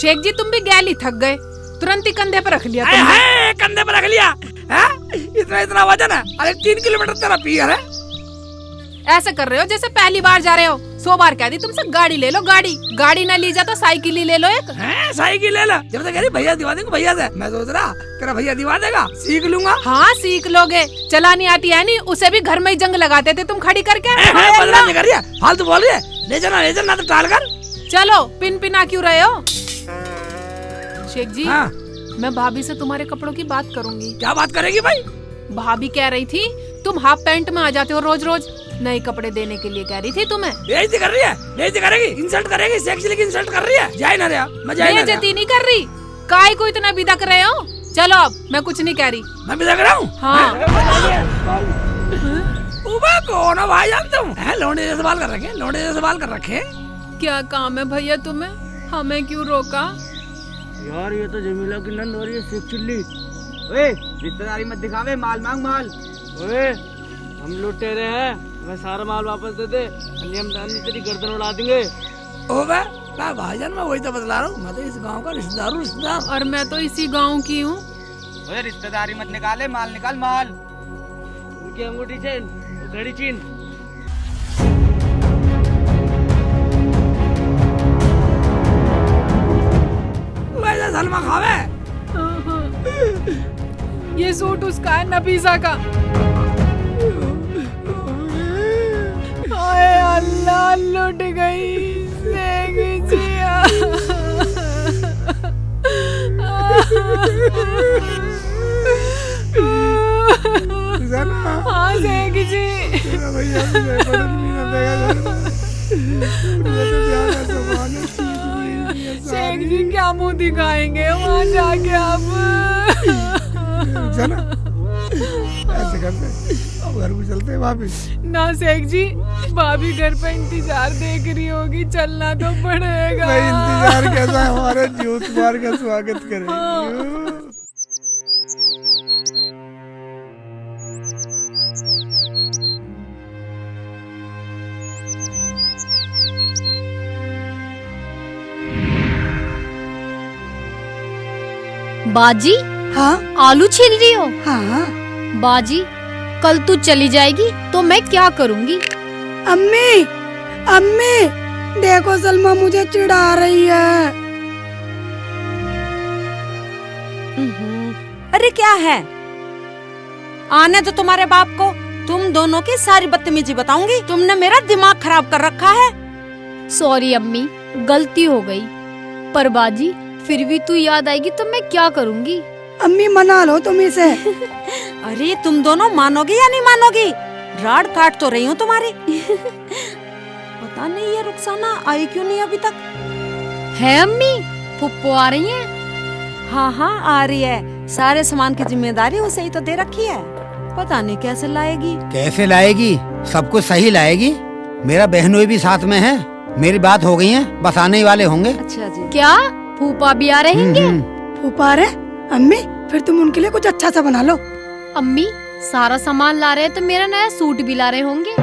शेख जी तुम भी गैली थक गए, तुरंत ही कंधे पर रख लिया हाय तुमने। हाय, कंधे पर रख लिया है? इतना इतना वजन है? अरे 3 किलोमीटर तेरा पियर है। ऐसे कर रहे हो जैसे पहली बार जा रहे हो। 100 बार कह दी तुमसे गाड़ी ले लो, गाड़ी ना ली जा तो साइकिल ही ले लो एक। हैं? साइकिल ले ला। जब तक कह रही भैया दिवा देंगे भैया से, मैं सोच रहा तेरा भैया दिवा देगा, सीख लूंगा। हाँ सीख लोगे, चलानी आती है नहीं, उसे भी घर में ही जंग लगाते थे तुम खड़ी करके। बदनाम नहीं कर रही है, फालतू बोल रही है। ले जाना तो टाल कर। चलो पिन पिना क्यों रहे हो? शेख जी हाँ। मैं भाभी से तुम्हारे कपड़ों की बात करूंगी। क्या बात करेगी भाई? भाभी कह रही थी तुम हाफ पैंट में आ जाते हो रोज रोज, नए कपड़े देने के लिए कह रही थी तुम्हें। बेइज्जती कर रही है, बेइज्जती करेगी, इंसल्ट करेगी, सेक्सुअली की इंसल्ट कर रही है। जाए ना रहा, मैं जाए ना। बेइज्जती नहीं कर रही, काय को इतना विदा कर रहे हो? चलो अब मैं कुछ नहीं कह रही। मैं भी लग रहा हूँ। हाँ कौन हो भाई जान तुम? लौंडे जैसे बाल कर रखे, लौंडे जैसे बाल कर रखे। क्या काम है भैया तुम्हें, हमें क्यों रोका? यार ये तो जमीला की नंद हो रही है, सिर्फ चिल्ली। ओए रिश्तेदारी मत दिखावे, माल मांग माल। ओए हम लुटेरे हैं, मैं सारा माल वापस दे दे, अन्य तेरी गर्दन उड़ा देंगे। ओबे भाईजान मैं वही तो बतला रहा हूँ, मैं तो इस गांव का रिश्तेदार हूँ, रिश्तेदार। और मैं तो इसी गांव की हूँ। ओए रिश्तेदारी मत निकाले, माल निकाल माल। उनकी अंगूठी चीन, घड़ी चीन। वैसे सलमा खावे। ये सूट उसका है, नफीसा का। हाय अल्लाह लुट गई शेख जिया। हाँ शेख जी। शेख जी क्या मुंह दिखाएंगे वहाँ जाके अब? ऐसे करते अब घर को चलते हैं वापिस। ना शेख जी, भाभी घर पे इंतजार देख रही होगी, चलना तो पड़ेगा। भाई इंतजार कैसा, हमारे जूत मार का स्वागत करेंगे। बाजी हाँ आलू छील रही हो? हाँ। बाजी कल तू चली जाएगी तो मैं क्या करूँगी? अम्मी अम्मी देखो सलमा मुझे चिढ़ा रही है। अरे क्या है, आने तो तुम्हारे बाप को, तुम दोनों की सारी बदतमीजी बताऊंगी। तुमने मेरा दिमाग खराब कर रखा है। सॉरी अम्मी, गलती हो गई। पर बाजी फिर भी तू याद आएगी तो मैं क्या करूँगी? अम्मी मना लो तुम इसे। अरे तुम दोनों मानोगी या नहीं मानोगी? राड काट तो रही हूँ तुम्हारी। पता नहीं ये रुखसाना आई क्यों नहीं अभी तक। है अम्मी, फुप्पो आ रही हैं? हाँ हाँ आ रही है, सारे सामान की जिम्मेदारी उसे ही तो दे रखी है। पता नहीं कैसे लाएगी। कैसे लाएगी, सब कुछ सही लाएगी। मेरा बहनोई भी साथ में है, मेरी बात हो गई है, बस आने ही वाले होंगे। अच्छा जी। क्या फूफा भी आ रहेंगे? फूफा रहे? अम्मी फिर तुम उनके लिए कुछ अच्छा सा बना लो। अम्मी सारा सामान ला रहे हैं तो मेरा नया सूट भी ला रहे होंगे।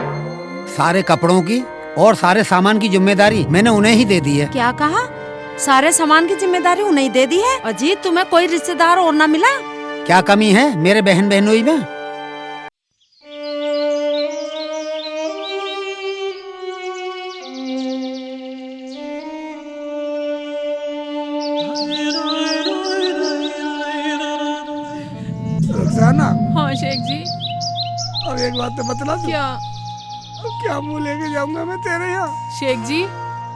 सारे कपड़ों की और सारे सामान की जिम्मेदारी मैंने उन्हें ही दे दी है। क्या कहा? सारे सामान की जिम्मेदारी उन्हें दे दी है? अजीत तुम्हें कोई रिश्तेदार और न मिला? क्या कमी है मेरे बहन बहनोई में? रुखसाना, हाँ शेख जी। अब एक बात तो बतला तू। क्या? अब क्या मुंह लेके जाऊंगा मैं तेरे यहाँ? शेख जी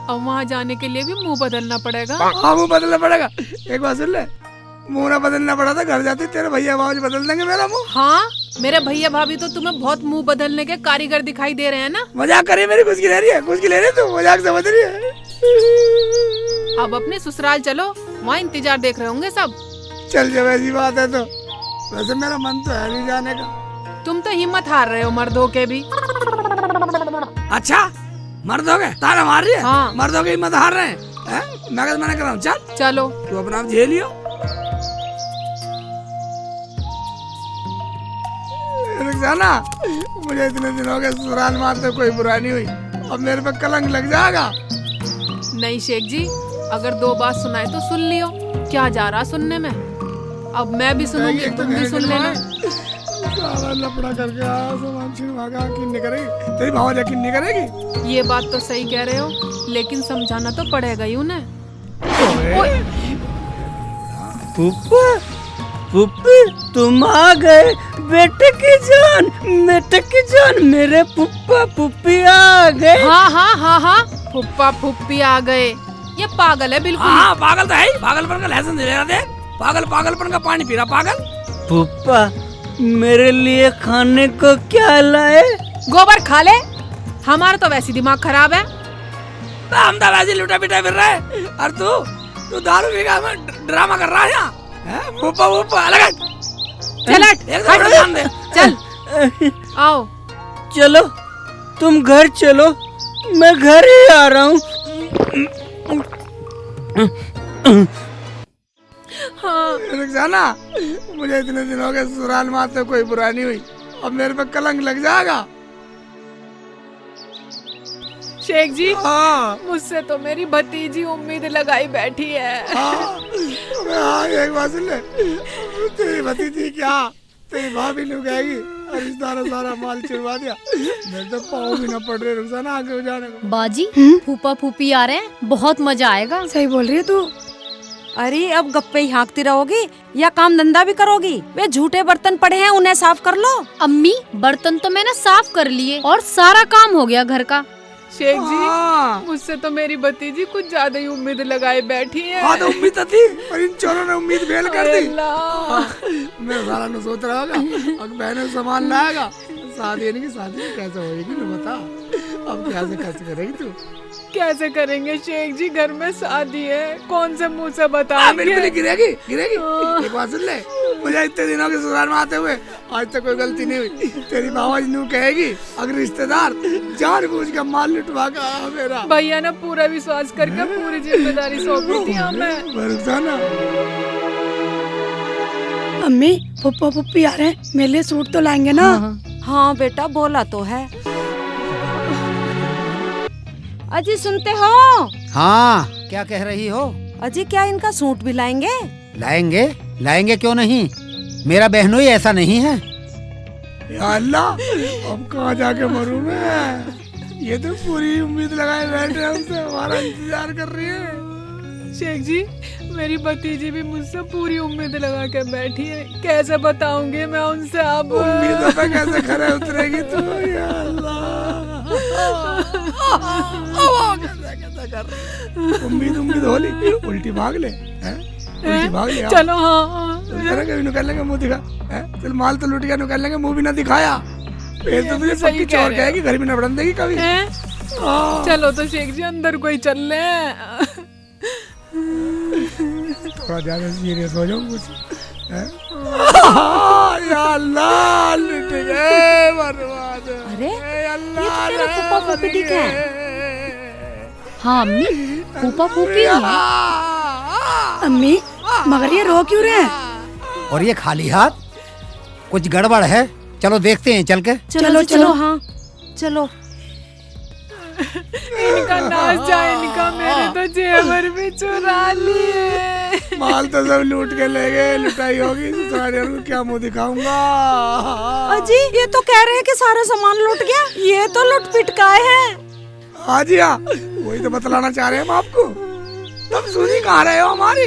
अब वहाँ जाने के लिए भी मुंह बदलना पड़ेगा। हाँ मुंह बदलना पड़ेगा। एक बात सुन ले, मुंह ना बदलना पड़ा था घर जाते तेरे भैया भाभी बदल देंगे मेरा मुंह। हाँ मेरे भैया भाभी तो तुम्हें बहुत मुंह बदलने के कारीगर दिखाई दे रहे हैं ना। मजाक कर रही है मेरी, खुश की ले रही है, खुश की ले रही है, तू मजाक समझ रही है। अब अपने ससुराल चलो, वहाँ इंतजार देख रहे होंगे सब। चल जब ऐसी बात है तो, वैसे मेरा मन तो है नहीं जाने का। तुम तो हिम्मत हार रहे हो मर्दों के भी। अच्छा मर्द हो गए, ताना मार रही है? हाँ। मर्दों की हिम्मत हार रहे हैं? मैं कैसे मना कर रहा हूँ? चल चलो तू अपना आप झेलियो। रुखसाना, मुझे इतने दिन हो गए ससुराल मारते कोई बुराई नहीं हुई, अब मेरे पे कलंक लग जाएगा। नहीं शेख जी, अगर 2 बात सुनाए तो सुन लियो, क्या जा रहा सुनने में। अब मैं भी सुनूंगी, तुम भी सुन लेना। सारा लफड़ा करके आया, सामान छिनवा के यकीन नहीं करेगी, तेरी भाव यकीन नहीं करेगी। ये बात तो सही कह रहे हो, लेकिन समझाना तो पड़ेगा ही उन्हें। पुप्पा, पुप्पी तुम आ गए, बेटे की जान, मेरे पुप्पा पुप्पी आ गए। हाँ, फुप्पा फुप्पी आ गए। ये पागल है बिल्कुल। हाँ पागल तो है ही, पागलपन का लाइसेंस ले रहा देख, पागलपन का पानी पी रहा पागल। पुप्पा मेरे लिए खाने को क्या लाए? गोबर खा ले, हमारा तो वैसे दिमाग खराब है। हम तो वैसे लुटा पिटा फिर रहे, और तू दारू पी के ड्रामा कर रहा है यहाँ। फुप्पा अलग चल हट, ध्यान दे। चल आओ। चलो तुम घर चलो, मैं घर ही आ रहा हूँ। हाँ रुखसाना, मुझे इतने दिन हो गए ससुराल मारते कोई बुराई नहीं हुई, अब मेरे पे कलंक लग जाएगा। शेख जी, हाँ मुझसे तो मेरी भतीजी उम्मीद लगाई बैठी है। हाँ, एक बात सुन ले, तेरी भतीजी क्या तेरी भाभी लोग आएगी और इस सारा माल चिरवा दिया, मेरे तो पाँव भी ना पड़ रहे रुखसाना आगे हो जाने को। बाजी, फूफा फूफी आ रहे हैं, बहुत मजा आएगा। सही बोल रही है तू। अरे अब गप्पे ही हाँकती रहोगी या काम धंधा भी करोगी? वे झूठे बर्तन पड़े हैं, उन्हें साफ कर लो। अम्मी, बर्तन तो मैंने साफ कर लिए और सारा काम हो गया घर का। शेख जी, हाँ। मुझसे तो मेरी भतीजी कुछ ज्यादा ही उम्मीद लगाए बैठी है। हाँ तो उम्मीद तो थी, पर इन चोरों ने उम्मीद फेल कर दी। अल्लाह। मैं सारा न सोच रहा होगा, अब बहने सामान लाएगा, शादी की शादी कैसे होगी न बता, अब कैसे खर्च करेगी तू? कैसे करेंगे शेख जी, घर में शादी है, कौन से मुंह से बताएंगे? बिल्कुल गिरेगी। एक बात सुन ले, मुझे इतने दिनों के ससुराल में आते हुए आज तक कोई गलती नहीं हुई। तेरी बाबाजी नू कहेगी अगर रिश्तेदार जानबूझ के माल लुटवा के आया मेरा। भैया ने पूरा विश्वास करके पूरी जिम्मेदारी सौंपी थी हमें। रुखसाना, अम्मी, फुप्पा फुप्पी आ रहे हैं, मेरे लिए सूट तो लाएंगे ना? हाँ बेटा, बोला तो है। अजी सुनते हो? हाँ, क्या कह रही हो? अजी क्या इनका सूट भी लाएंगे? लाएंगे क्यों नहीं, मेरा बहनोई ऐसा नहीं है। या अल्लाह, अब कहाँ जाके मरूं मैं? ये तो पूरी उम्मीद लगाए बैठे हैं, हमसे हमारा इंतजार कर रही है। शेख जी, मेरी भतीजी भी मुझसे पूरी उम्मीद लगा के बैठी है, कैसे बताऊंगी मैं उनसे अब? उम्मीदों पे कैसे खरे उतरेगी तू? या अल्लाह, कैसे कर उम्मीद होली, उल्टी भाग ले, उल्टी भाग ले। चलो हाँ, कभी निकल लेंगे मुंह दिखा, चल माल तो लुट गया, निकल लेंगे मुंह भी ना दिखाया, फिर तो तुझे सबकी चोर कहेगी, घर भी ना बढ़न देगी कभी। चलो तो शेख जी अंदर कोई चल ले। थोड़ा ज्यादा सीरियस हो जाऊं कुछ। या अल्लाह, लुट गए, बर्बाद। अरे ये अल्लाह, तो तेरा फूफा फूफी दिखे हैं। हाँ अम्मी, फूफा फूफी है। अम्मी, मगर ये रो क्यों रहे हैं? और ये खाली हाथ, कुछ गड़बड़ है, चलो देखते हैं चल के। चलो हाँ चलो। इनका नाश जाए, इनका मेरे तो जेवर भी चुरा लिए। माल तो सब लूट के ले गए, लुटाई होगी, ससुरालियों को क्या मुंह दिखाऊंगा? अजी ये तो कह रहे हैं कि सारा सामान लूट गया, ये तो लूट पिटकाए हैं। हाँ जी हाँ, वही तो बतलाना चाह रहे हैं हम आपको, तब सुनी कहाँ रहे हो हमारी?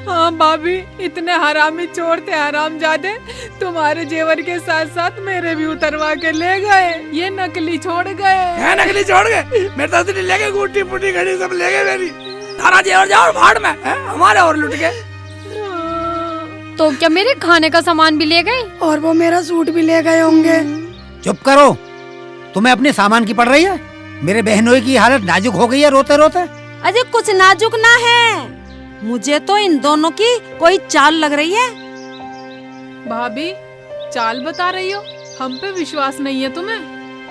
हाँ भाभी, इतने हरामी चोर थे, हरामजादे, तुम्हारे जेवर के साथ साथ मेरे भी उतरवा के ले गए। ये नकली छोड़ गए। है नकली छोड़ गए, मेरे तो ले गए, गुट्टी पुट्टी घड़ी सब ले गए मेरी, सारा जेवर जाओ भाड़ में, हमारे और लुट गए। तो क्या मेरे खाने का सामान भी ले गए? और वो मेरा सूट भी ले गए होंगे। चुप करो, तुम्हें अपने सामान की पड़ रही है? मेरे बहनोई की हालत नाजुक हो गई है रोते रोते। अजय कुछ नाजुक ना है, मुझे तो इन दोनों की कोई चाल लग रही है। भाभी, चाल बता रही हो? हम पे विश्वास नहीं है तुम्हें?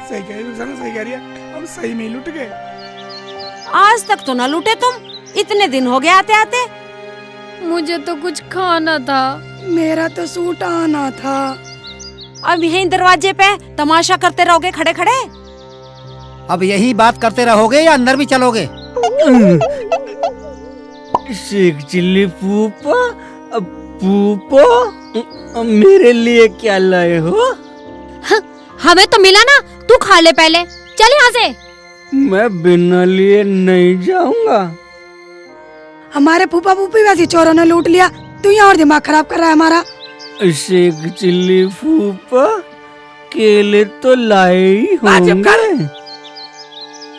सही कह रही है, सही कह रही है, हम सही में लुट गए। आज तक तो ना लूटे तुम, इतने दिन हो गए आते आते। मुझे तो कुछ खाना था। मेरा तो सूट आना था। अब यहीं दरवाजे पे तमाशा करते रहोगे खड़े खड़े? अब यही बात करते रहोगे या अंदर भी चलोगे? शेख चिल्ली फूफा, फूफा मेरे लिए क्या लाए हो? हमें तो मिला ना, तू खा ले पहले, चल यहाँ से। मैं बिना लिए नहीं जाऊंगा। हमारे फूफा फूफी वैसे चोरों ने लूट लिया, तू यहाँ और दिमाग खराब कर रहा है हमारा। शेख चिल्ली फूफा, केले तो लाए ही होंगे।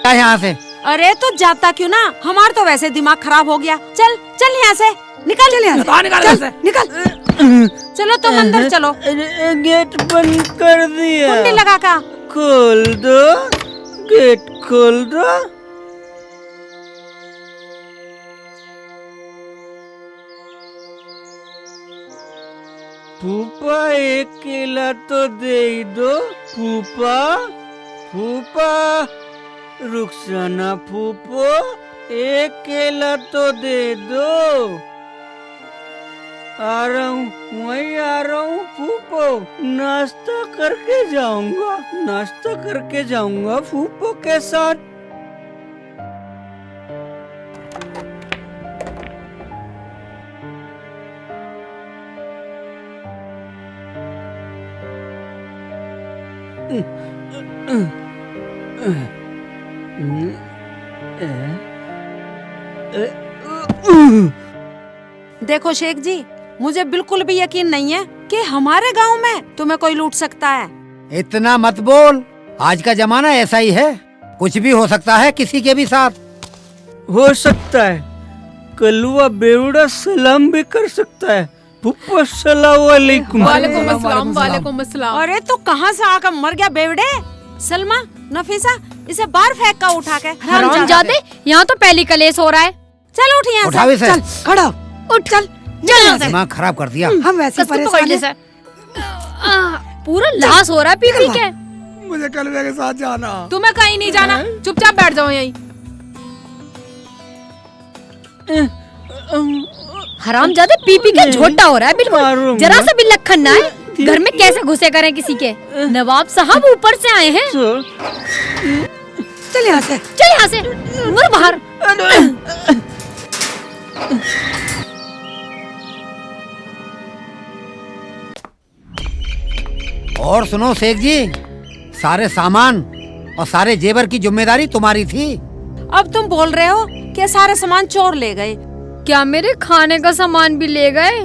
क्या यहाँ से? अरे तो जाता क्यों ना, हमारा तो वैसे दिमाग खराब हो गया। चल चल यहाँ से, निकल। चल यहाँ से, निकाल चल, निकल। चलो तुम अंदर चलो। गेट बंद कर दिया। कुंडी लगा का। खोल दो, गेट खोल दो। फूफा एक केला तो दे ही दो। फूफा, फूफा, रुखसाना फूफो, एक केला तो दे दो। आ रहा हूँ, वहीं आ रहा हूँ फूफो। नाश्ता करके जाऊंगा, नाश्ता करके जाऊंगा फूफो के साथ। देखो शेख जी, मुझे बिल्कुल भी यकीन नहीं है कि हमारे गांव में तुम्हें कोई लूट सकता है। इतना मत बोल, आज का जमाना ऐसा ही है, कुछ भी हो सकता है किसी के भी साथ। हो सकता है, कलुआ बेवड़ा सलाम भी कर सकता है। फूफो सलाम वालेकुम। वालेकुम अस्सलाम, वालेकुम अस्सलाम। अरे तो कहाँ से आकर मर गया बेवड़े? सलमा, नफीसा, इसे बाहर फेंक का उठा के। हरामजादे, यहाँ तो पहली कलेश हो रहा है। चल उठ यहाँ उठाओ इसे। चल खड़ा हो, उठ, चल चल से। दिमाग खराब कर दिया। हम वैसे कसम पकड़ परेशान ले हैं। सर। पूरा लाश हो रहा है पी पी के। मुझे कलवे के साथ जाना। तुम्हें कहीं नहीं जाना, चुपचाप बैठ जाओ यहीं। हरामजादे पी पी के झोटा हो रहा है बिल्कुल, मारूंगा। जरा सा भी लखन ना है। घर में कैसे घुसे करें किसी के? नवाब साहब ऊपर से आए हैं। चल यहाँ से। चल यहाँ से, मुड़ बाहर। और सुनो शेख जी, सारे सामान और सारे जेवर की जिम्मेदारी तुम्हारी थी। अब तुम बोल रहे हो कि सारे सामान चोर ले गए? क्या मेरे खाने का सामान भी ले गए?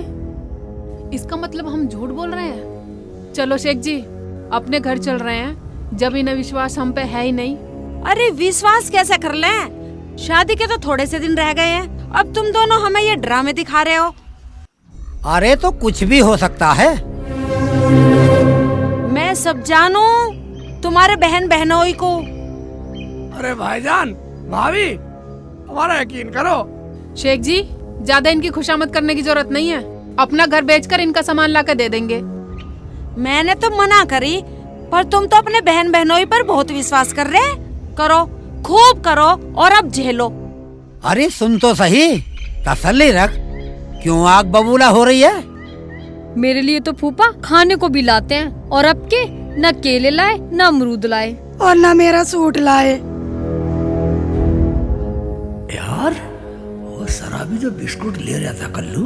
इसका मतलब हम झूठ बोल रहे हैं? चलो शेख जी, अपने घर चल रहे हैं, जब इन्हें विश्वास हम पे है ही नहीं। अरे विश्वास कैसे कर लें? शादी के तो थोड़े से दिन रह गए हैं, अब तुम दोनों हमें ये ड्रामे दिखा रहे हो। अरे तो कुछ भी हो सकता है। मैं सब जानू तुम्हारे बहन बहनोई को। अरे भाईजान, भाभी, हमारा यकीन करो। शेख जी, ज्यादा इनकी खुशामद करने की जरूरत नहीं है, अपना घर बेचकर इनका सामान ला के दे देंगे। मैंने तो मना करी, पर तुम तो अपने बहन बहनोई पर बहुत विश्वास कर रहे। करो, खूब करो और अब झेलो। अरे सुन तो सही, तसल्ली रख, क्यों आग बबूला हो रही है? मेरे लिए तो फूफा खाने को भी लाते हैं, और अब के न केले लाए न अमरूद लाए। और ना मेरा सूट लाए। यार, वो शराबी जो बिस्कुट ले रहा था कल्लू,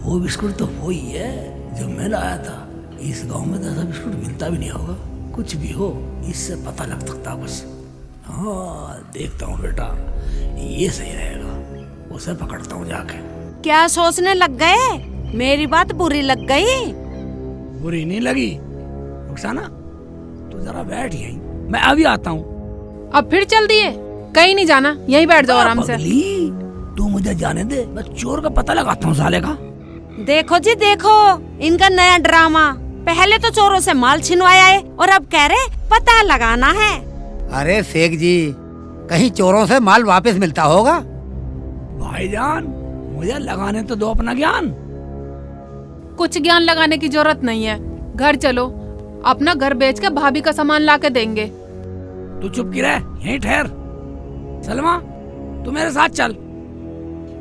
वो बिस्कुट तो वो ही है जो मैं लाया था। इस गांव में तो ऐसा बिस्कुट मिलता भी नहीं होगा। कुछ भी हो, इससे पता लग सकता बस। हाँ, देखता हूँ बेटा, ये सही रहेगा, उसे पकड़ता हूँ जाके। क्या सोचने लग गए? मेरी बात बुरी लग गई? बुरी नहीं लगी। रुखसाना, तू जरा बैठ यहीं, मैं अभी आता हूँ। अब फिर चल दिए? कहीं नहीं जाना, यहीं बैठ जाओ आराम से। पगली, तू मुझे जाने दे, मैं चोर का पता लगाता हूँ साले का। देखो जी देखो, इनका नया ड्रामा। पहले तो चोरों से माल छिनवाया है और अब कह रहे पता लगाना है। अरे शेख जी, कहीं चोरों से माल वापस मिलता होगा? भाईजान, मुझे लगाने तो दो अपना ज्ञान। कुछ ज्ञान लगाने की जरूरत नहीं है, घर चलो, अपना घर बेच के भाभी का सामान ला के देंगे। तू चुप की रह, यहीं ठहर। सलमा, तू मेरे साथ चल।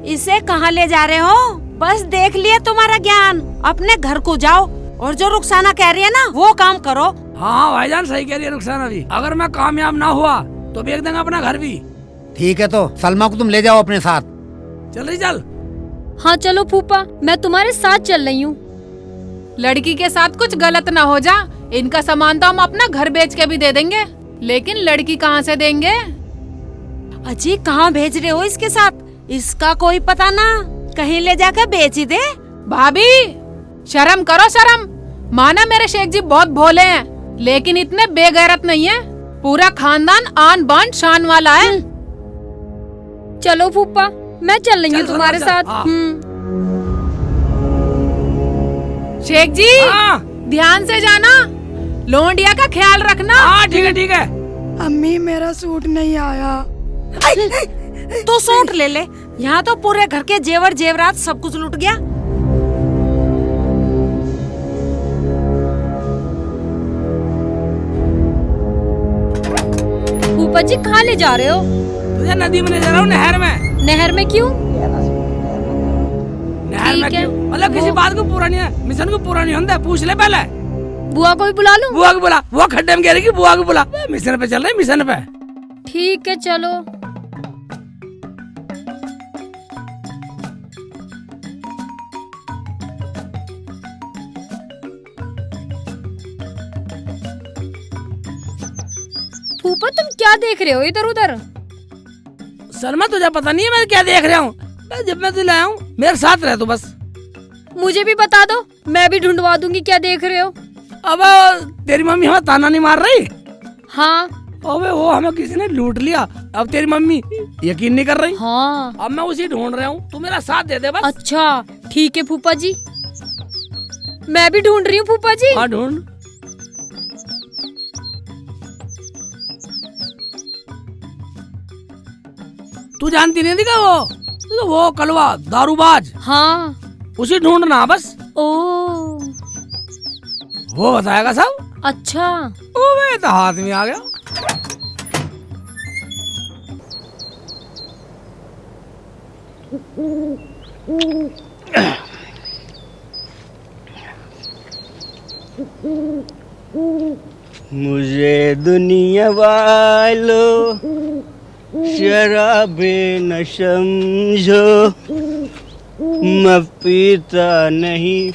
इसे कहाँ ले जा रहे हो? बस देख लिया तुम्हारा ज्ञान। अपने घर को जाओ और जो रुखसाना कह रही है ना वो काम करो। हाँ भाईजान सही कह रही है रुखसाना भी। अगर मैं कामयाब ना हुआ तो बेच देंगे अपना घर भी। ठीक है तो सलमा को तुम ले जाओ अपने साथ। चल रही चल। हाँ चलो फूफा, मैं तुम्हारे साथ चल रही हूँ। लड़की के साथ कुछ गलत ना हो जा। इनका सामान तो हम अपना घर बेच के भी दे देंगे, लेकिन लड़की कहाँ से देंगे? अजी कहाँ भेज रहे हो इसके साथ? इसका कोई पता ना, कहीं ले जाकर बेच ही दे। भाभी शर्म करो शर्म। माना मेरे शेख जी बहुत भोले हैं, लेकिन इतने बेगैरत नहीं है। पूरा खानदान आन बान शान वाला है। चलो फूफा, मैं चल रही हूँ चल, तुम्हारे चल, साथ। हाँ। शेख जी हाँ ध्यान से जाना, लोंडिया का ख्याल रखना। हाँ ठीक है ठीक है। अम्मी मेरा सूट नहीं आया। तू सूट ले ले, यहाँ तो पूरे घर के जेवर जेवरात सब कुछ लुट गया। फूफा जी कहाँ ले जा रहे हो? तुझे नदी में ले जा रहा हूँ, नहर में। नहर में क्यों? नहर में ठीक है। क्यों? मतलब किसी बात को पूरा नहीं है, मिशन को पूरा नहीं होता है। पूछ ले पहले। बुआ को भी बुला लूं? बुआ को बुला। बुआ खड्डे में कह रही कि बुआ को बुला। मिशन पे चल रहे, मिशन पे। ठीक है चलो। फूफा तुम क्या देख रहे हो इधर उधर? सलमा तुझे पता नहीं है मैं क्या देख रहा हूँ? जब मैं तुझे लाया हूँ मेरे साथ रह तू बस। मुझे भी बता दो, मैं भी ढूंढवा दूंगी क्या देख रहे हो। अब तेरी मम्मी हमें ताना नहीं मार रही? हाँ अबे वो हमें किसी ने लूट लिया। अब तेरी मम्मी यकीन नहीं कर रही। हाँ। अब मैं उसी ढूंढ रहा हूँ, तू मेरा साथ दे दे बस। अच्छा ठीक है फूफा जी, मैं भी ढूंढ रही हूँ फूफा जी। हाँ ढूंढ। तू जानती नहीं थी क्या वो कलवा दारूबाज? हाँ। उसी ढूंढना बस, ओ वो बताएगा सब। अच्छा। ओए तो हाथ में आ गया। मुझे दुनिया वालों शराबे न समझो, मैं पीता नहीं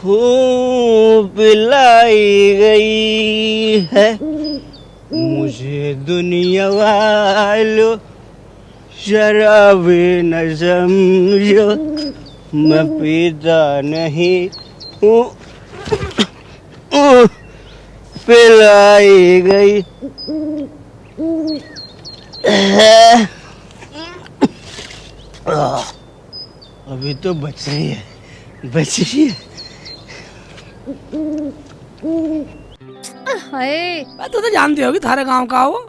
हूँ, पिलाई गई है। मुझे दुनिया वालों शराबे न समझो, मैं पीता नहीं हूँ, पिलाई गई है। अभी तो बच रही है, बच रही है। हाय। तू तो जानती होगी थारे गांव का वो।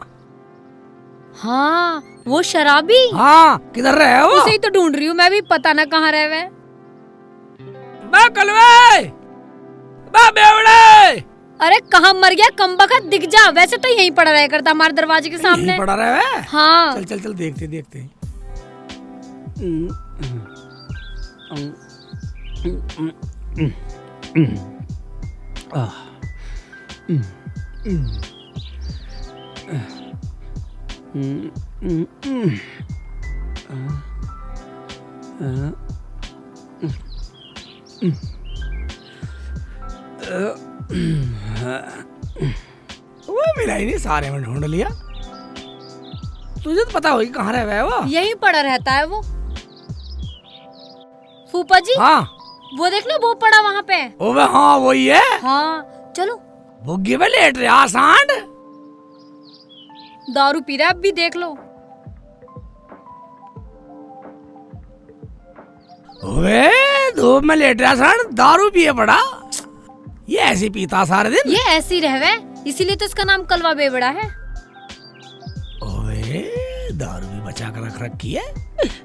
हाँ वो शराबी। हाँ किधर रहे वो? उसे ही तो ढूंढ रही हूँ मैं भी, पता ना कहाँ रहे वे। बा कलवे, बा बेवड़े। अरे कहाँ मर गया कमबख्त, दिख जा। वैसे तो यहीं पड़ा रहा करता हमारे दरवाजे के सामने। यहीं पड़ा रहे है? हाँ। चल चल चल देखते देखते। वो मिला ही नहीं, सारे में ढूंढ लिया। तुझे तो पता होगी कहाँ रह वो? यहीं पड़ा रहता है वो। फूफा जी हाँ वो देख लो, वो पड़ा वहाँ पे। ओबे हाँ वही है। हाँ चलो। भुग्गी पे लेट रहा सांड। दारू पी रहा है, अब भी देख लो। ओए धूप में लेट रहा सांड, दारू पिए पड़ा। ये ऐसे पीता सारे दिन। ये ऐसी रहवे, इसीलिए तो इसका नाम कलवा बेवड़ा है। ओए दारू भी बचा कर रख रखी है,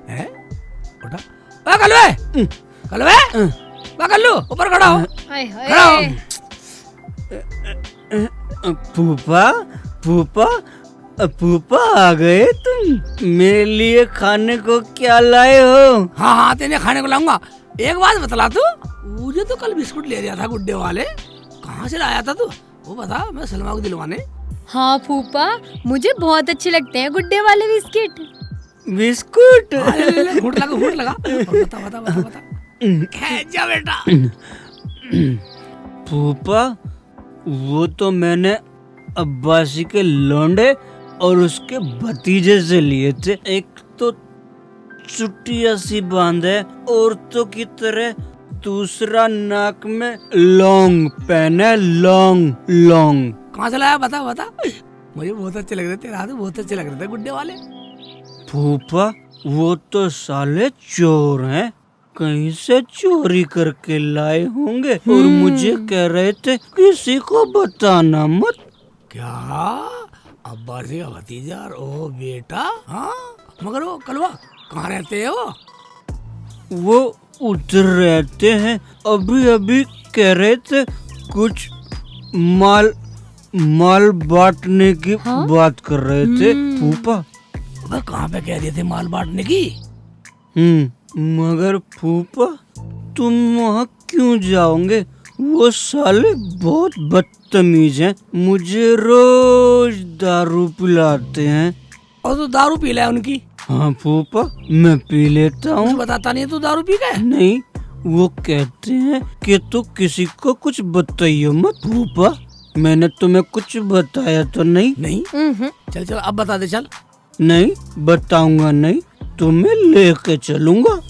हैं? उठा आ कलवे, कलवे आ कल्लू ऊपर खड़ा हो, हाय खड़ा हो। फूफा फूफा फूफा आ गए तुम। मेरे लिए खाने को क्या लाए हो? हाँ हाँ, तेने खाने को लाऊंगा। एक बात बतला तू, मुझे तो कल बिस्कुट ले दिया था गुड्डे वाले, कहाँ से लाया था तू? वो बता, मैं सलमा को दिलवाने। हाँ फूफा, मुझे बहुत अच्छे लगते हैं गुड्डे वाले बिस्किट। बिस्कुट? हाँ, ले, घूंट लगा। और बता। जा बेटा। फूफा, वो तो मैंने अब्बासी के लौंडे और उसके भतीजे से लिए थे। एक तो चुटिया सी बांध है औरतों की तरह, दूसरा नाक में लौंग पहने, लौंग। कहाँ से लाया बता। मुझे बहुत अच्छे लग रहे थे, तेरे बहुत अच्छे लग रहे थे गुड्डे वाले। फूफा, वो तो साले चोर हैं, कहीं से चोरी करके लाए होंगे और मुझे कह रहे थे किसी को बताना मत। क्या? अब्बासी का भतीजा और ओ बेटा? हाँ, मगर वो कलवा कहाँ रहते हैं वो उधर रहते हैं। अभी कह रहे थे कुछ माल बांटने की बात कर रहे थे। फूफा, वह कहाँ पे कह दिए थे माल बांटने की? मगर फूफा, तुम वहाँ क्यों जाओगे? वो साले बहुत बदतमीज हैं, मुझे रोज दारू पिलाते हैं। और तू दारू पी ले उनकी? हाँ फूफा, मैं पी लेता हूँ। बताता नहीं है तू दारू पी गए? नहीं, वो कहते हैं कि तू किसी को कुछ बताइयो मत। फूफा, मैंने तुम्हें कुछ बताया तो नहीं? चल अब बता दे। चल। नहीं बताऊंगा नहीं, तुम्हें लेके चलूंगा।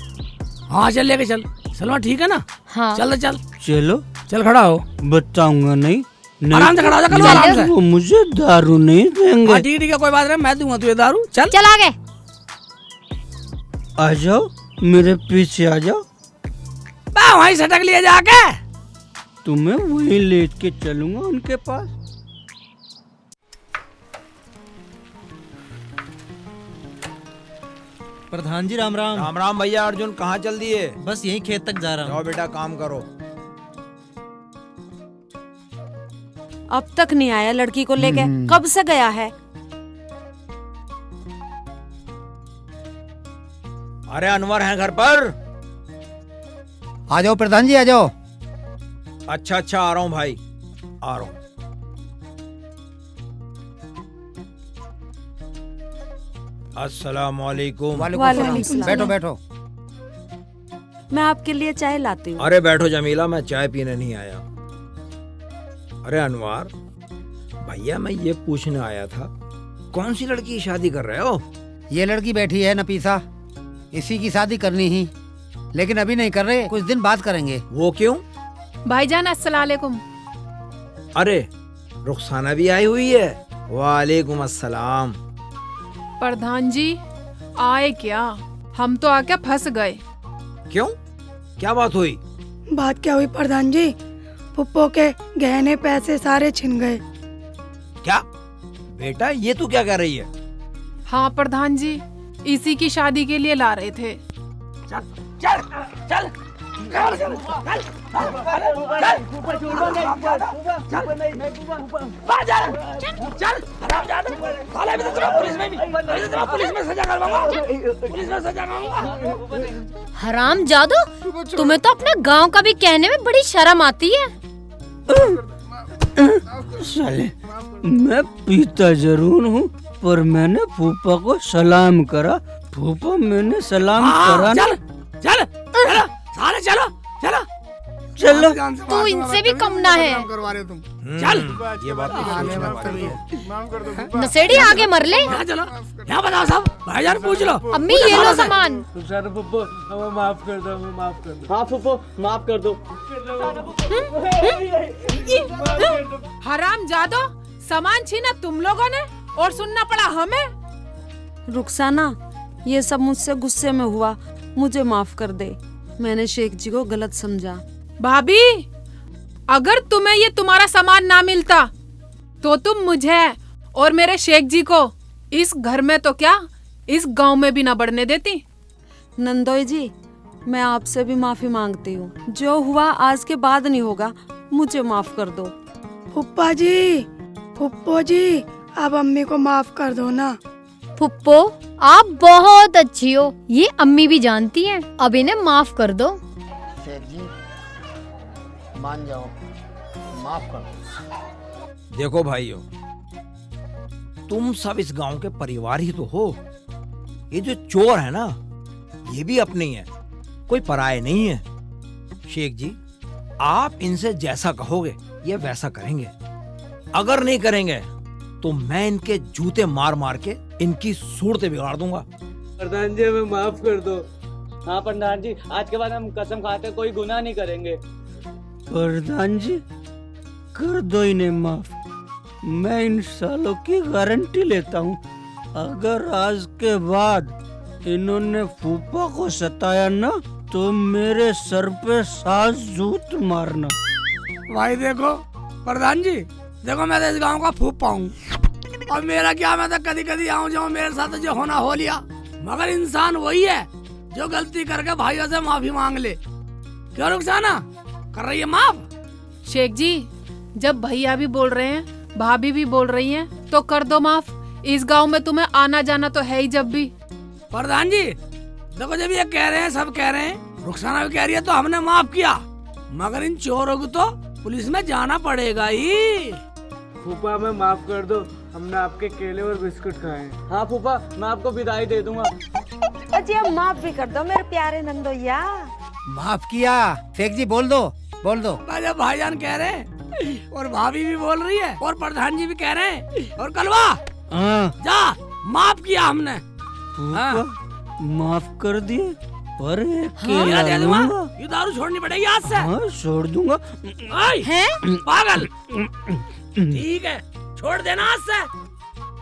हाँ चल, लेके चल। सलमा ठीक है ना? हाँ। चल चलो। चल खड़ा हो। बताऊंगा नहीं। आराम से खड़ा हो जा, कल आराम से। वो मुझे दारू नहीं देंगे। हाँ ठीक है, कोई बात नहीं, मैं दूंगा तुझे दारू। चल आगे। आ जाओ, मेरे पीछे आ जाओ। वहीं सटक लिए जाके। तुम्हें वहीं लेके चलूंगा उनके पास। प्रधान जी राम राम। राम राम भैया। अर्जुन कहाँ चल दिए? बस यही खेत तक जा रहा हूँ। जाओ बेटा, काम करो। अब तक नहीं आया लड़की को लेके, कब से गया है? अरे अनवर है घर पर? आ जाओ प्रधान जी, आ जाओ। अच्छा, आ रहा हूँ भाई, आ रहा हूँ। अस्सलाम वालेकुम। वालेकुम सलाम। बैठो। मैं आपके लिए चाय लाती हूँ। अरे बैठो जमीला, मैं चाय पीने नहीं आया। अरे अनवर भैया, मैं ये पूछने आया था, कौन सी लड़की की शादी कर रहे हो? ये लड़की बैठी है नपीसा, इसी की शादी करनी ही, लेकिन अभी नहीं कर रहे, कुछ दिन बाद करेंगे। वो क्यों? भाईजान अस्सलाम वालेकुम। अरे रुखसाना भी आई हुई है। वालेकुम अस्सलाम। प्रधान जी आए क्या? हम तो आके फंस गए। क्यों, क्या बात हुई? बात क्या हुई प्रधान जी? पुप्पो के गहने पैसे सारे छिन गए। क्या बेटा, ये तू क्या कह रही है? हाँ प्रधान जी, इसी की शादी के लिए ला रहे थे। हराम जादो, तुम्हें तो अपने गांव का भी कहने में बड़ी शर्म आती है। साले, मैं पीता जरूर हूँ, पर मैंने फूफा को सलाम करा। फूफा, मैंने सलाम करा ना। चल सारे चलो। तू इनसे भी कम ना है। चल, ये बात तो सोचने वाली है। नशेड़ी आगे मर ले। यहाँ चलो, यहाँ बताओ सब। भाईजान पूछ लो। अम्मी ये लो सामान। माफ कर दो। हाँ फूफो, माफ कर दो। हराम जादो, सामान छीना तुम लोगों ने और सुनना पड़ा हमें। रुखसाना, ये सब मुझसे गुस्से में हुआ, मुझे माफ कर दे। मैंने शेख जी को गलत समझा। भाभी, अगर तुम्हें ये तुम्हारा सामान ना मिलता तो तुम मुझे और मेरे शेख जी को इस घर में तो क्या, इस गांव में भी ना बढ़ने देती। नंदोई जी, मैं आपसे भी माफी मांगती हूँ। जो हुआ आज के बाद नहीं होगा, मुझे माफ कर दो। फुप्पा जी, फुप्पो जी, अब अम्मी को माफ कर दो ना। फुप्पो आप बहुत अच्छी हो, ये अम्मी भी जानती हैं। अब इन्हें माफ कर दो। शेख जी मान जाओ, माफ कर दो। देखो भाइयों, तुम सब इस गांव के परिवार ही तो हो। ये जो चोर है ना, ये भी अपने ही है, कोई पराये नहीं है। शेख जी, आप इनसे जैसा कहोगे ये वैसा करेंगे। अगर नहीं करेंगे तो मैं इनके जूते मार मार के इनकी सूरतें बिगाड़ दूंगा। प्रधान जी हमें माफ कर दो। हाँ प्रधान जी, आज के बाद हम कसम खाते हैं कोई गुनाह नहीं करेंगे। प्रधान जी कर दो इन्हें माफ। मैं इन सालों की गारंटी लेता हूँ, अगर आज के बाद इन्होंने फूफा को सताया ना तो मेरे सर पे 7 जूत मारना। भाई देखो प्रधान जी, देखो मैं तो इस गांव का फूफा हूँ, और मेरा क्या, मैं तो कभी कभी आऊँ जाऊँ, मेरे साथ जो होना हो लिया। मगर इंसान वही है जो गलती करके भाइयों से माफी मांग ले। क्यों रुखसाना कर रही है माफ? शेख जी, जब भैया भी बोल रहे हैं, भाभी भी बोल रही हैं, तो कर दो माफ। इस गांव में तुम्हें आना जाना तो है ही जब भी। प्रधान जी देखो, जब ये कह रहे हैं, सब कह रहे हैं, रुखसाना भी कह रही है, तो हमने माफ किया। मगर इन चोरों को तो पुलिस में जाना पड़ेगा ही। फूफा हमें माफ कर दो, हमने आपके केले और बिस्कुट खाए। हाँ फूफा, मैं आपको विदाई दे दूंगा। अजी अब माफ भी कर दो मेरे प्यारे नंदोइया। माफ किया। शेख जी बोल दो, बोल दो। जब भाईजान कह रहे हैं और भाभी भी बोल रही है और प्रधान जी भी कह रहे हैं, और कलवा जा, माफ किया हमने। माफ कर दिए, पर एक केला दे दूंगा। लूंगा। ये दारू छोड़नी पड़ेगी आज से। हाँ छोड़ दूंगा। पागल। ठीक है, छोड़ देना आज से।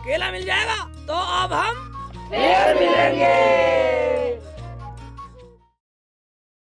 केला मिल जाएगा तो अब हम फिर मिलेंगे।